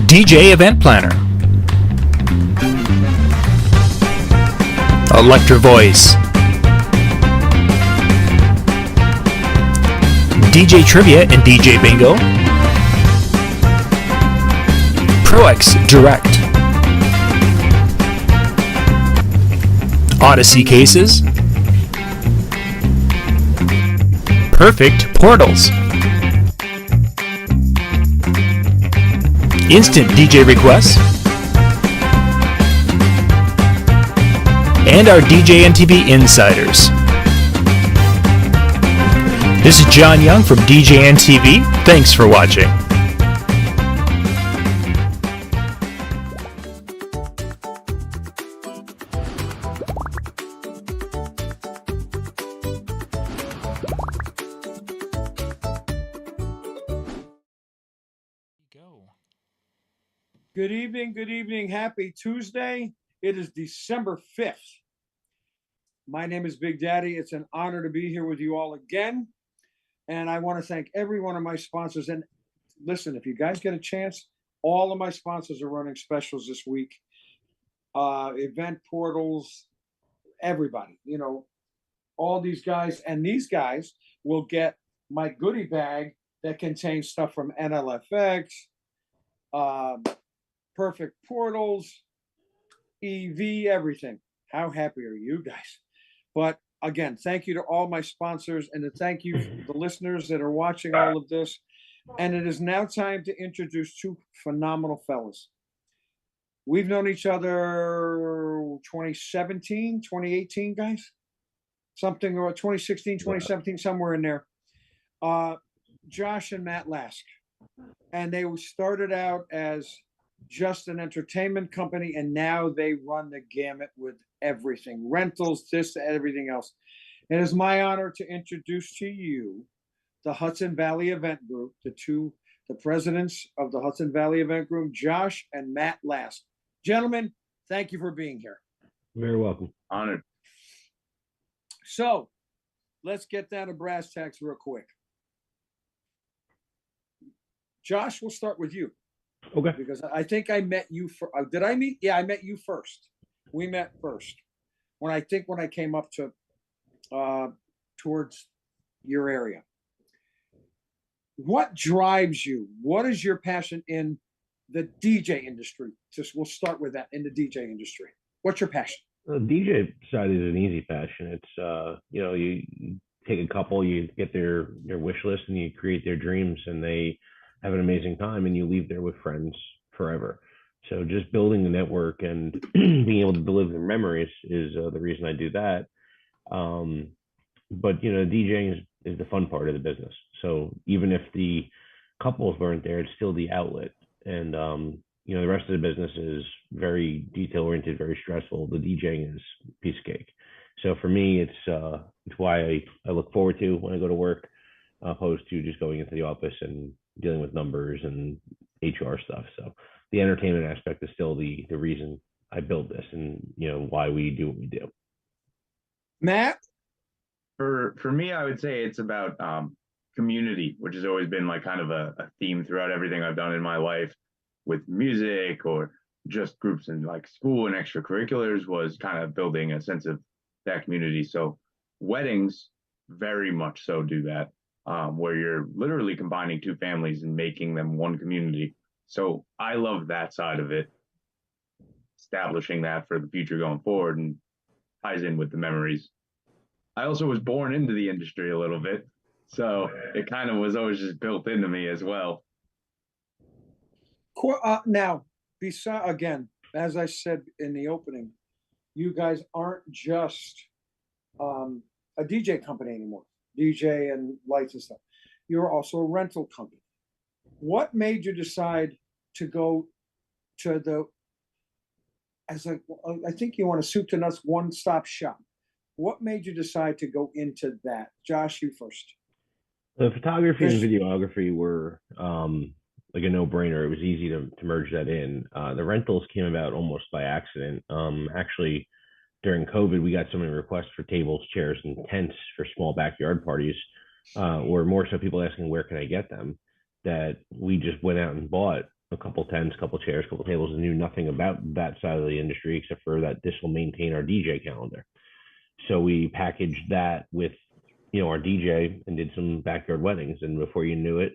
DJ Event Planner, Electro Voice, DJ Trivia and DJ Bingo, ProX Direct, Odyssey Cases, Perfect Portals, Instant DJ Requests, and our DJ and TV Insiders. This is John Young from DJ and TV. Thanks for watching. Good evening, good evening. Happy Tuesday. It is December 5th. My name is Big Daddy. It's an honor to be here with you all again. And I want to thank every one of my sponsors. And listen, if you guys get a chance, all of my sponsors are running specials this week. Event portals, everybody, you know, all these guys. And these guys will get my goodie bag that contains stuff from NLFX, Perfect Portals, EV, everything. How happy are you guys? But again, thank you to all my sponsors and to thank you to the listeners that are watching all of this. And it is now time to introduce two phenomenal fellas. We've known each other 2017, 2018, guys? Something, or 2016, 2017, somewhere in there. Josh and Matt Lask. And they started out as just an entertainment company, and now they run the gamut with everything, rentals, this, everything else. It is my honor to introduce to you the Hudson Valley Event Group, the presidents of the Hudson Valley Event Group, Josh and Matt Lask. Gentlemen, thank you for being here. Very welcome. Honored. So let's get down to brass tacks real quick. Josh, we'll start with you. Okay. Because I think I met you for. Did I meet? Yeah, I met you first. We met first when I came up to towards your area. What drives you? What is your passion in the DJ industry? We'll start with that, in the DJ industry. What's your passion? The DJ side is an easy passion. It's you take a couple, you get their wish list, and you create their dreams, and they have an amazing time, and you leave there with friends forever. So just building the network and being able to deliver the memories is the reason I do that. But DJing is the fun part of the business. So even if the couples weren't there, it's still the outlet. And the rest of the business is very detail oriented, very stressful. The DJing is piece of cake. So for me, it's why I look forward to when I go to work, opposed to just going into the office and dealing with numbers and HR stuff. So the entertainment aspect is still the reason I build this, and why we do what we do. Matt? For me, I would say it's about community, which has always been like kind of a theme throughout everything I've done in my life with music or just groups in like school and extracurriculars, was kind of building a sense of that community. So weddings very much so do that. Where you're literally combining two families and making them one community. So I love that side of it, establishing that for the future going forward, and ties in with the memories. I also was born into the industry a little bit, so it kind of was always just built into me as well. Now, again, as I said in the opening, you guys aren't just a DJ company anymore. DJ and lights and stuff. You're also a rental company. What made you decide to go to I think you want a soup to nuts one-stop shop? What made you decide to go into that? Josh, you first. The photography and videography were like a no-brainer. It was easy to merge that in. The rentals came about almost by accident. Actually, during COVID, we got so many requests for tables, chairs, and tents for small backyard parties, or more so people asking, where can I get them, that we just went out and bought a couple tents, a couple chairs, a couple tables, and knew nothing about that side of the industry except for that this will maintain our DJ calendar. So we packaged that with, our DJ and did some backyard weddings. And before you knew it,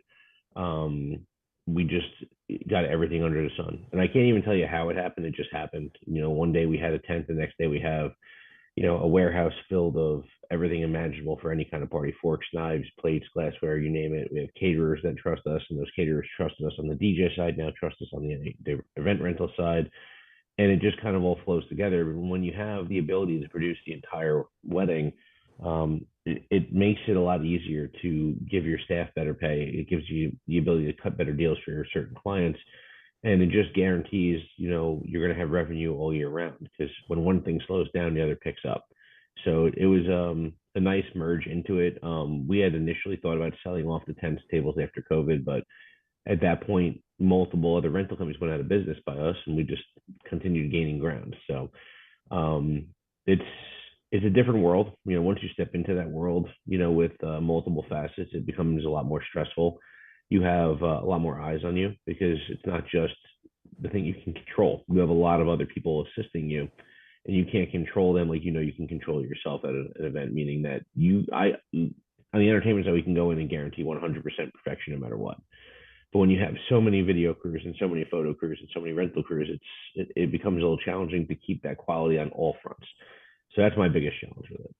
we just got everything under the sun. And I can't even tell you how it happened. It just happened. One day we had a tent, the next day we have, a warehouse filled of everything imaginable for any kind of party: forks, knives, plates, glassware, you name it. We have caterers that trust us, and those caterers trusted us on the DJ side, now trust us on the event rental side. And it just kind of all flows together. When you have the ability to produce the entire wedding, it makes it a lot easier to give your staff better pay. It gives you the ability to cut better deals for your certain clients, and it just guarantees you're going to have revenue all year round, because when one thing slows down, the other picks up. So it was a nice merge into it. We had initially thought about selling off the tents, tables after COVID, but at that point, multiple other rental companies went out of business by us, and we just continued gaining ground. So it's a different world. Once you step into that world, with multiple facets, it becomes a lot more stressful. You have a lot more eyes on you, because it's not just the thing you can control. You have a lot of other people assisting you, and you can't control them like you can control yourself at an event. Meaning that on the entertainment side, we can go in and guarantee 100% perfection no matter what. But when you have so many video crews and so many photo crews and so many rental crews, it becomes a little challenging to keep that quality on all fronts. So that's my biggest challenge with it.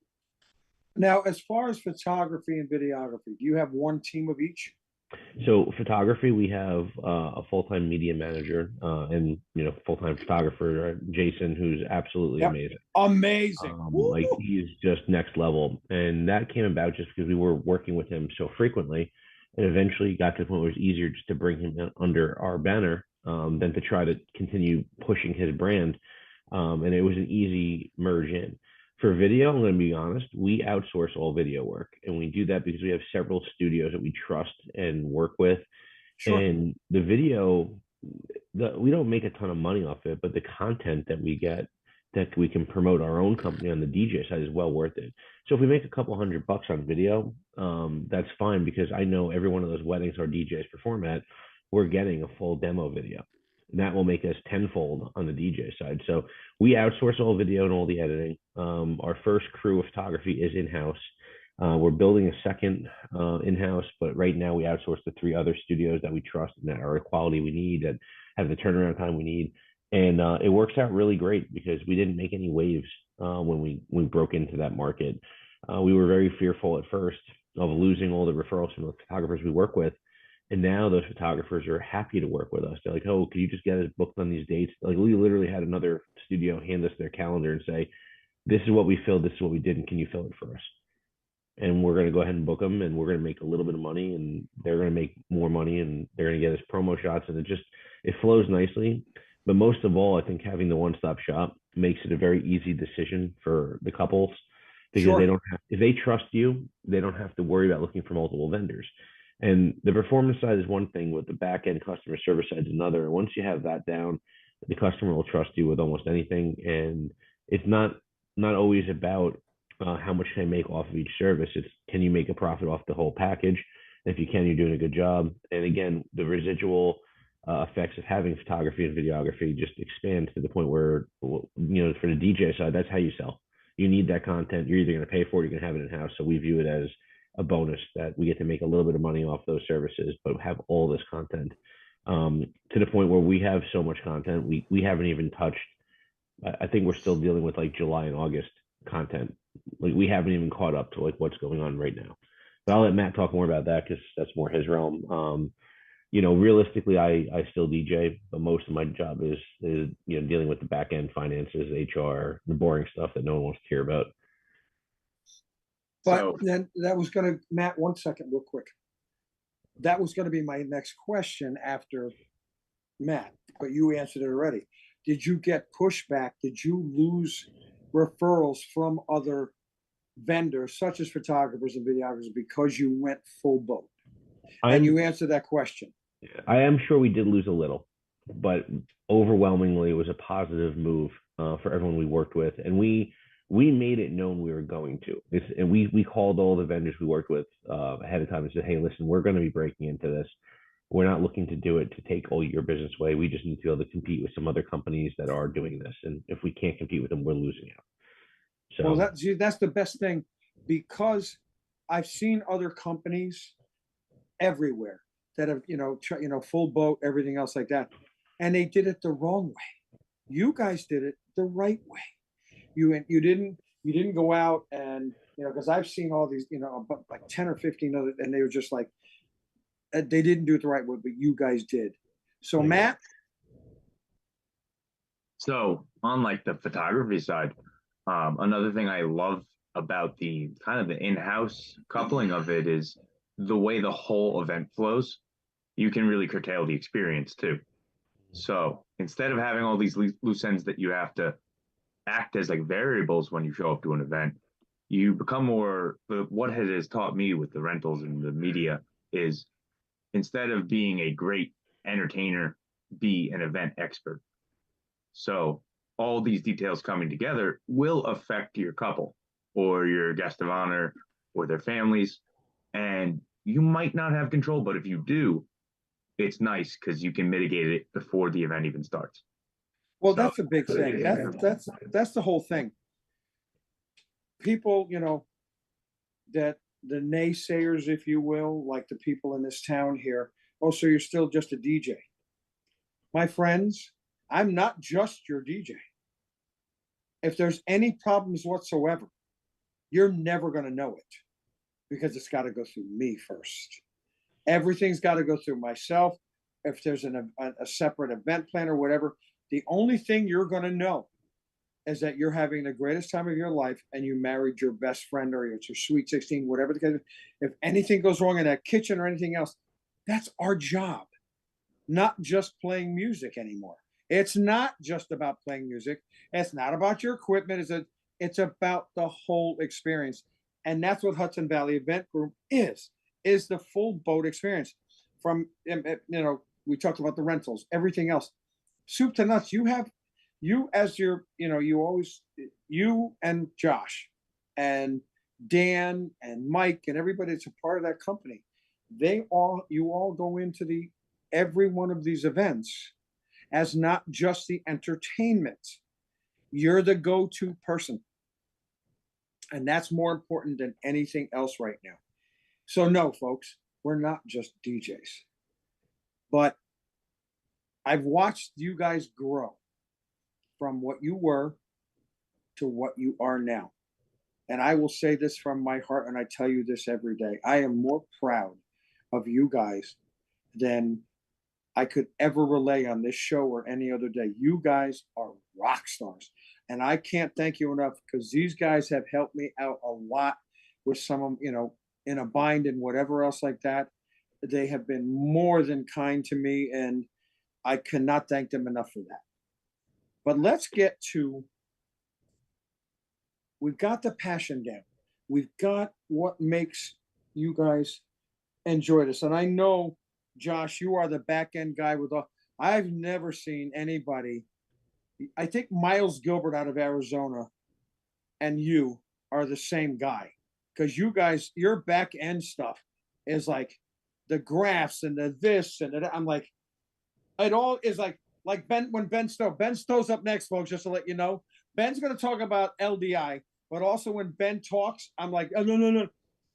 Now, as far as photography and videography, do you have one team of each? So photography, we have a full-time media manager and full-time photographer, Jason, who's absolutely amazing. Amazing. Like, he's just next level. And that came about just because we were working with him so frequently, and eventually got to the point where it was easier just to bring him under our banner than to try to continue pushing his brand. And it was an easy merge in. For video, I'm going to be honest, we outsource all video work, and we do that because we have several studios that we trust and work with. Sure. And the video, we don't make a ton of money off it, but the content that we get, that we can promote our own company on the DJ side, is well worth it. So if we make a couple $100 on video, that's fine, because I know every one of those weddings our DJs perform at, we're getting a full demo video. And that will make us tenfold on the DJ side. So we outsource all video and all the editing. Our first crew of photography is in-house. We're building a second in-house, but right now we outsource the 3 other studios that we trust and that are the quality we need, that have the turnaround time we need. And it works out really great, because we didn't make any waves when we broke into that market. We were very fearful at first of losing all the referrals from the photographers we work with. And now those photographers are happy to work with us. They're like, "Oh, could you just get us booked on these dates?" Like, we literally had another studio hand us their calendar and say, "This is what we filled, this is what we did, and can you fill it for us?" And we're going to go ahead and book them, and we're going to make a little bit of money, and they're going to make more money, and they're going to get us promo shots, and it flows nicely. But most of all, I think having the one-stop shop makes it a very easy decision for the couples, because Sure. They don't have, if they trust you, they don't have to worry about looking for multiple vendors. And the performance side is one thing, with the back end customer service side is another. Once you have that down, the customer will trust you with almost anything. And it's not always about how much can I make off of each service. It's, can you make a profit off the whole package? And if you can, you're doing a good job. And again, the residual effects of having photography and videography just expand to the point where, for the DJ side, that's how you sell. You need that content. You're either going to pay for it, you're going to have it in-house. So we view it as a bonus that we get to make a little bit of money off those services, but have all this content to the point where we have so much content. We haven't even touched, I think we're still dealing with like July and August content. Like, we haven't even caught up to like what's going on right now. But I'll let Matt talk more about that, because that's more his realm. Realistically, I still DJ, but most of my job is dealing with the back end finances, HR, the boring stuff that no one wants to hear about. But then that was going to, Matt, 1 second, real quick. That was going to be my next question after Matt, but you answered it already. Did you get pushback? Did you lose referrals from other vendors, such as photographers and videographers, because you went full boat? And you answered that question. I am sure we did lose a little, but overwhelmingly it was a positive move for everyone we worked with. And we made it known we were going to. And we called all the vendors we worked with ahead of time and said, "Hey, listen, we're going to be breaking into this. we're not looking to do it to take all your business away. We just need to be able to compete with some other companies that are doing this. And if we can't compete with them, we're losing out. Well, So that's the best thing, because I've seen other companies everywhere that have, full boat, everything else like that, and they did it the wrong way. You guys did it the right way. You didn't go out and, because I've seen all these, like 10 or 15 other, and they were just like, they didn't do it the right way, but you guys did. So Matt. So on like the photography side, another thing I love about the kind of the in-house coupling of it is the way the whole event flows. You can really curtail the experience too. So instead of having all these loose ends that you have to act as like variables when you show up to an event, you become more. What it has taught me with the rentals and the media is, instead of being a great entertainer, be an event expert. So all these details coming together will affect your couple or your guest of honor or their families. And you might not have control, but if you do, it's nice because you can mitigate it before the event even starts. Well, that's a big thing. That's the whole thing. People, that the naysayers, if you will, like the people in this town here, oh, so you're still just a DJ. My friends, I'm not just your DJ. If there's any problems whatsoever, you're never going to know it, because it's got to go through me first. Everything's got to go through myself. If there's a separate event plan or whatever, the only thing you're going to know is that you're having the greatest time of your life and you married your best friend, or it's your sweet 16, whatever the case. If anything goes wrong in that kitchen or anything else, that's our job, not just playing music anymore. It's not just about playing music. It's not about your equipment. It's about the whole experience. And that's what Hudson Valley Event Group is the full boat experience. From, we talked about the rentals, everything else, soup to nuts. You as your, you and Josh and Dan and Mike and everybody that's a part of that company, you all go into every one of these events as not just the entertainment. You're the go-to person. And that's more important than anything else right now. So no, folks, we're not just DJs. But I've watched you guys grow from what you were to what you are now. And I will say this from my heart, and I tell you this every day. I am more proud of you guys than I could ever relay on this show or any other day. You guys are rock stars. And I can't thank you enough, because these guys have helped me out a lot with some of, in a bind and whatever else like that. They have been more than kind to me, and I cannot thank them enough for that. But let's get to, we've got the passion down. We've got what makes you guys enjoy this. And I know, Josh, you are the back end guy with all. I've never seen anybody. I think Miles Gilbert out of Arizona and you are the same guy, because you guys, your back end stuff is like the graphs and the this and that. I'm like, it all is like Ben, when Ben Stow's up next, folks, just to let you know. Ben's going to talk about LDI, but also when Ben talks, I'm like, oh, no.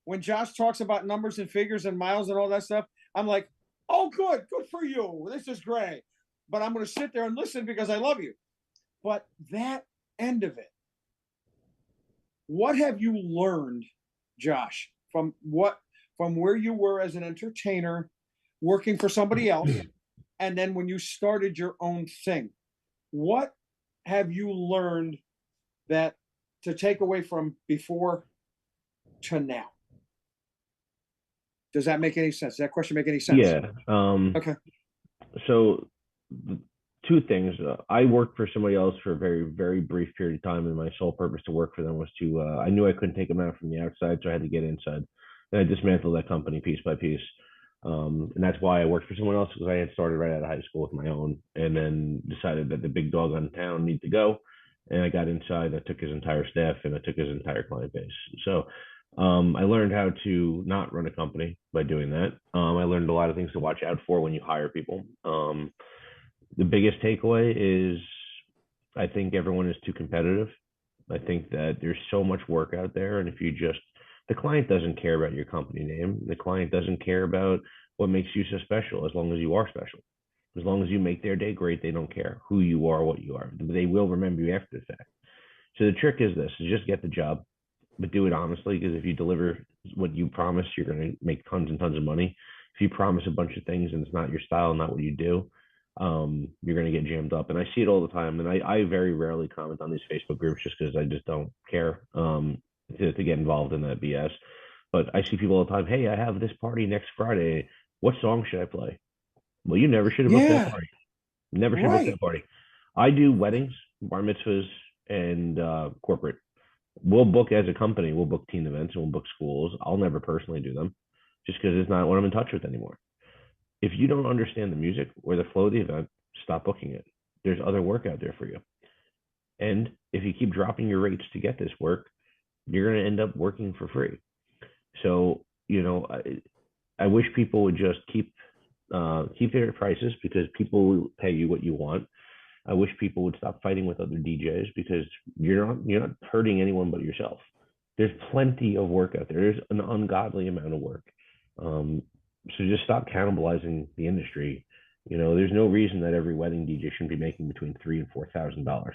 When Josh talks about numbers and figures and miles and all that stuff, I'm like, oh, good for you. This is great. But I'm going to sit there and listen because I love you. But that end of it, what have you learned, Josh, from where you were as an entertainer, working for somebody else, and then when you started your own thing? What have you learned that to take away from before to now? Does that make any sense? Does that question make any sense? Yeah. Okay. So two things. I worked for somebody else for a very, very brief period of time, and my sole purpose to work for them was to, I knew I couldn't take them out from the outside, so I had to get inside. And I dismantled that company piece by piece. And that's why I worked for someone else, because I had started right out of high school with my own, and then decided that the big dog on town needed to go. And I got inside, I took his entire staff, and I took his entire client base. So I learned how to not run a company by doing that. I learned a lot of things to watch out for when you hire people. The biggest takeaway is I think everyone is too competitive. I think that there's so much work out there, and if you just the client doesn't care about your company name. The client doesn't care about what makes you so special as long as you are special. As long as you make their day great, they don't care who you are, what you are. They will remember you after the fact. So the trick is this: is just get the job, but do it honestly. Because if you deliver what you promise, you're going to make tons and tons of money. If you promise a bunch of things and it's not your style, not what you do, you're going to get jammed up. And I see it all the time. And I very rarely comment on these Facebook groups just because I just don't care to get involved in that BS. But I see people all the time. Hey, I have this party next Friday. What song should I play? Well, you never should have booked that Yeah, party. Never should book right. that party. I do weddings, bar mitzvahs, and corporate. We'll book as a company. We'll book teen events and we'll book schools. I'll never personally do them, just because it's not what I'm in touch with anymore. If you don't understand the music or the flow of the event, stop booking it. There's other work out there for you. And if you keep dropping your rates to get this work, you're going to end up working for free. So I wish people would just keep their prices because people will pay you what you want. I wish people would stop fighting with other DJs because you're not hurting anyone but yourself. There's plenty of work out there. There's an ungodly amount of work. So just stop cannibalizing the industry. There's no reason that every wedding DJ shouldn't be making between $3,000 and $4,000.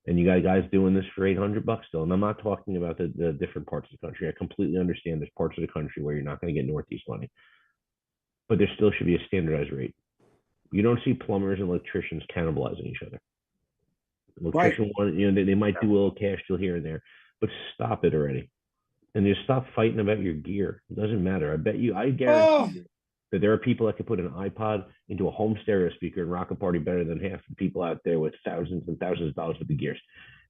And you got guys doing this for $800 still. And I'm not talking about the different parts of the country. I completely understand there's parts of the country where you're not going to get Northeast money, but there still should be a standardized rate. You don't see plumbers and electricians cannibalizing each other. Electrician one, they might do a little cash deal here and there, but stop it already. And just stop fighting about your gear. It doesn't matter. I guarantee you that there are people that could put an iPod into a home stereo speaker and rock a party better than half the people out there with thousands and thousands of dollars with the gears.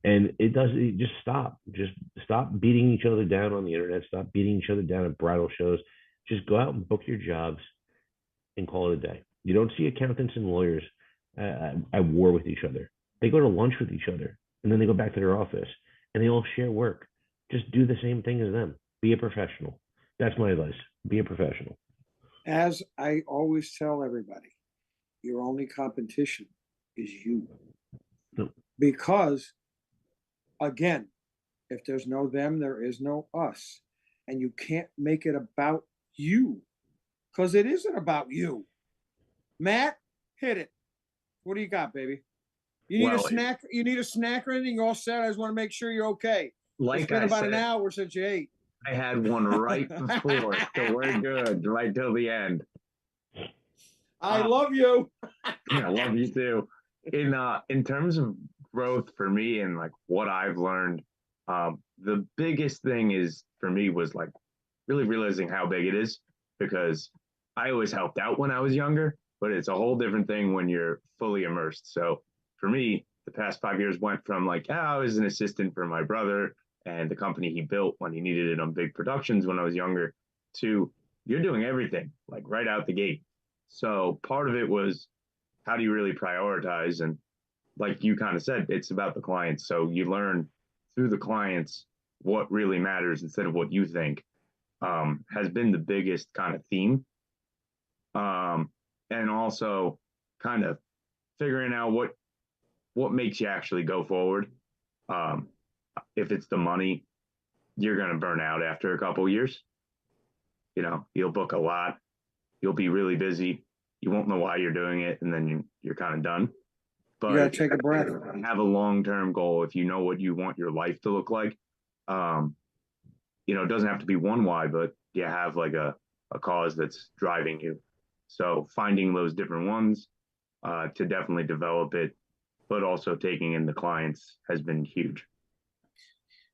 And just stop. Just stop beating each other down on the internet. Stop beating each other down at bridal shows. Just go out and book your jobs and call it a day. You don't see accountants and lawyers at war with each other. They go to lunch with each other and then they go back to their office and they all share work. Just do the same thing as them. Be a professional. That's my advice. Be a professional. As I always tell everybody, your only competition is you. No. Because, again, if there's no them, there is no us. And you can't make it about you because it isn't about you. Matt, hit it. What do you got, baby? You need a snack? You need a snack or anything? You're all set? I just want to make sure you're okay. It's been about an hour since you ate. I had one right before, so we're good right till the end. I love you. I love you too. In terms of growth for me and like what I've learned, the biggest thing is for me was like really realizing how big it is, because I always helped out when I was younger, but it's a whole different thing when you're fully immersed. So for me, the past 5 years went from like, I was an assistant for my brother and the company he built when he needed it on big productions when I was younger, to you're doing everything like right out the gate. So part of it was, how do you really prioritize? And like you kind of said, it's about the clients. So you learn through the clients what really matters instead of what you think, has been the biggest kind of theme. And also kind of figuring out what makes you actually go forward. If it's the money, you're going to burn out after a couple years. You'll book a lot. You'll be really busy. You won't know why you're doing it. And then you're kind of done. But you got to take a breath. Have a long-term goal. If you know what you want your life to look like, it doesn't have to be one why, but you have like a cause that's driving you. So finding those different ones to definitely develop it, but also taking in the clients has been huge.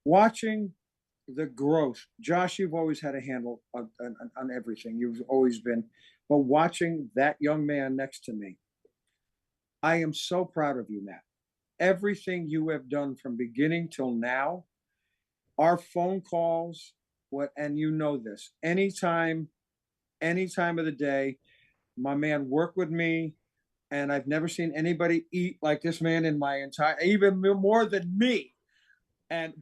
Watching the growth. Josh, you've always had a handle on everything. You've always been. But watching that young man next to me, I am so proud of you, Matt. Everything you have done from beginning till now, our phone calls, and you know this, anytime of the day, my man worked with me, and I've never seen anybody eat like this man in my entire, even more than me.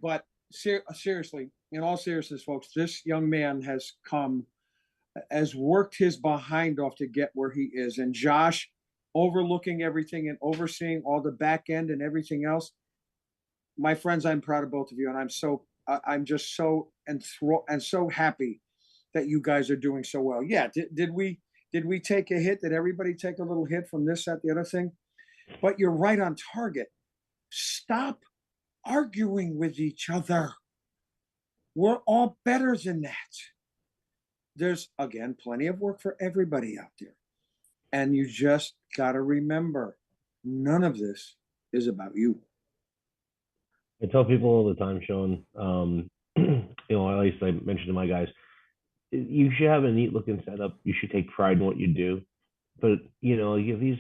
But seriously, in all seriousness, folks, this young man has worked his behind off to get where he is. And Josh, overlooking everything and overseeing all the back end and everything else. My friends, I'm proud of both of you, and I'm just so enthralled and so happy that you guys are doing so well. Yeah, did we take a hit? Did everybody take a little hit from this, that, the other thing? But you're right on target. Stop arguing with each other. We're all better than that. There's, again, plenty of work for everybody out there. And you just got to remember, none of this is about you. I tell people all the time, Sean, at least I mentioned to my guys, you should have a neat looking setup. You should take pride in what you do. But, if these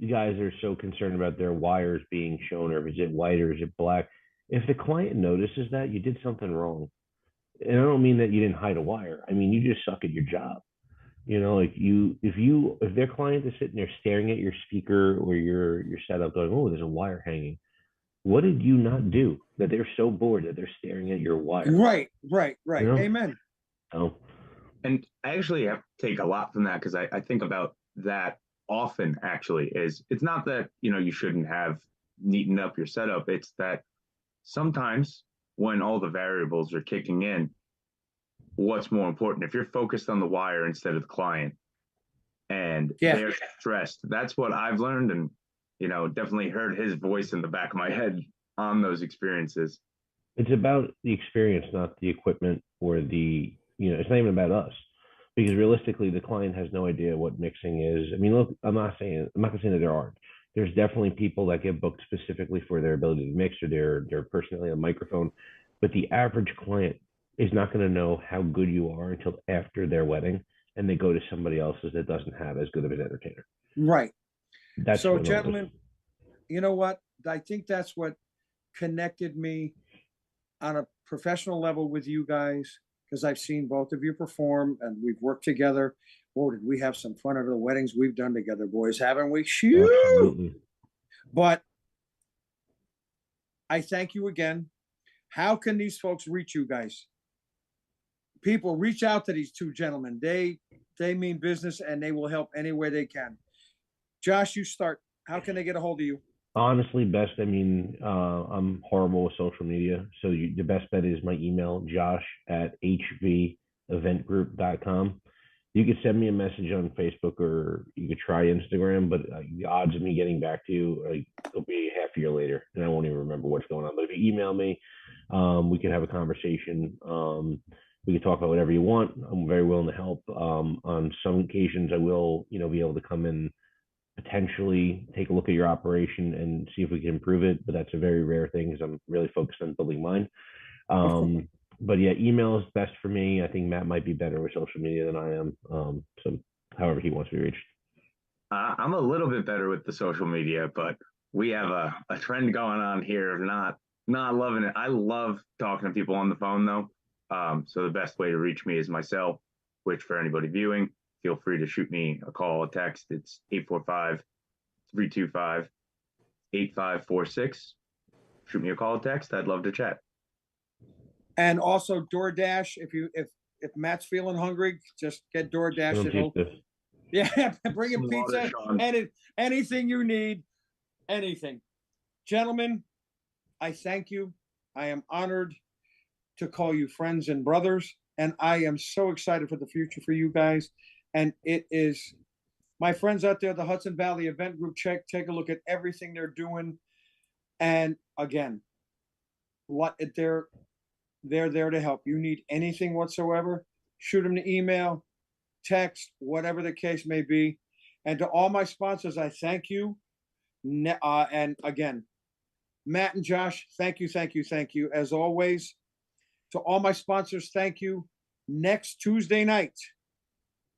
guys are so concerned about their wires being shown, or is it white or is it black? If the client notices that, you did something wrong. And I don't mean that you didn't hide a wire. I mean, you just suck at your job. If their client is sitting there staring at your speaker or your setup going, oh, there's a wire hanging. What did you not do that they're so bored that they're staring at your wire? Right. You know? Amen. Oh. And I actually have to take a lot from that, because I think about that often. Actually, it's not that you shouldn't have neatened up your setup. It's that sometimes when all the variables are kicking in, what's more important? If you're focused on the wire instead of the client, and they're stressed, that's what I've learned, and definitely heard his voice in the back of my head on those experiences. It's about the experience, not the equipment, or it's not even about us, because realistically, the client has no idea what mixing is. I mean, look, I'm not gonna say that there aren't. There's definitely people that get booked specifically for their ability to mix or their personality on microphone, but the average client is not going to know how good you are until after their wedding, and they go to somebody else's that doesn't have as good of an entertainer. Right. That's so, gentlemen, you know what? I think that's what connected me on a professional level with you guys, because I've seen both of you perform and we've worked together. Oh, did we have some fun at the weddings we've done together, boys, haven't we? Shoo! Absolutely. But I thank you again. How can these folks reach you guys? People, reach out to these two gentlemen. They mean business, and they will help any way they can. Josh, you start. How can they get a hold of you? Honestly, best. I mean, I'm horrible with social media, so the best bet is my email, josh@hveventgroup.com. You could send me a message on Facebook, or you could try Instagram, but the odds of me getting back to you, it'll be half a year later, and I won't even remember what's going on. But if you email me, we can have a conversation. We can talk about whatever you want. I'm very willing to help. On some occasions, I will, be able to come in, potentially take a look at your operation and see if we can improve it. But that's a very rare thing, because I'm really focused on building mine. But yeah, email is best for me. I think Matt might be better with social media than I am. So however he wants to be reached. I'm a little bit better with the social media, but we have a trend going on here of not loving it. I love talking to people on the phone, though. So the best way to reach me is my cell, which for anybody viewing, feel free to shoot me a call, a text. It's 845-325-8546. Shoot me a call, a text. I'd love to chat. And also DoorDash. If Matt's feeling hungry, just get DoorDash. Yeah, bring him pizza, anything you need, anything. Gentlemen, I thank you. I am honored to call you friends and brothers, and I am so excited for the future for you guys. And it is, my friends out there, the Hudson Valley Event Group, take a look at everything they're doing. And again, they're there to help. You need anything whatsoever, shoot them an email, text, whatever the case may be. And to all my sponsors, I thank you. And again, Matt and Josh, thank you. As always, to all my sponsors, thank you. Next Tuesday night,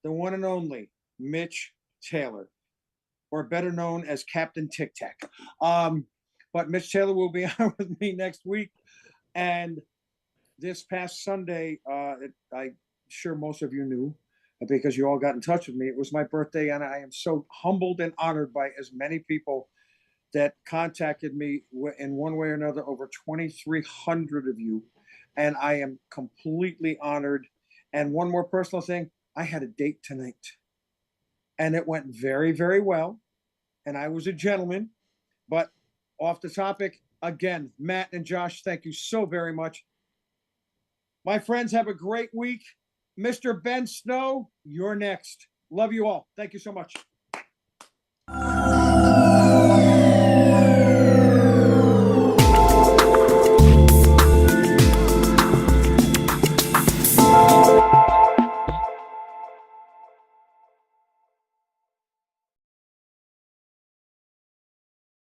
the one and only Mitch Taylor, or better known as Captain Tic Tac. But Mitch Taylor will be on with me next week. And this past Sunday, I'm sure most of you knew, because you all got in touch with me. It was my birthday, and I am so humbled and honored by as many people that contacted me in one way or another. Over 2,300 of you And I am completely honored. And one more personal thing, I had a date tonight. And it went very, very well. And I was a gentleman. But off the topic, again, Matt and Josh, thank you so very much. My friends, have a great week. Mr. Ben Snow, you're next. Love you all. Thank you so much.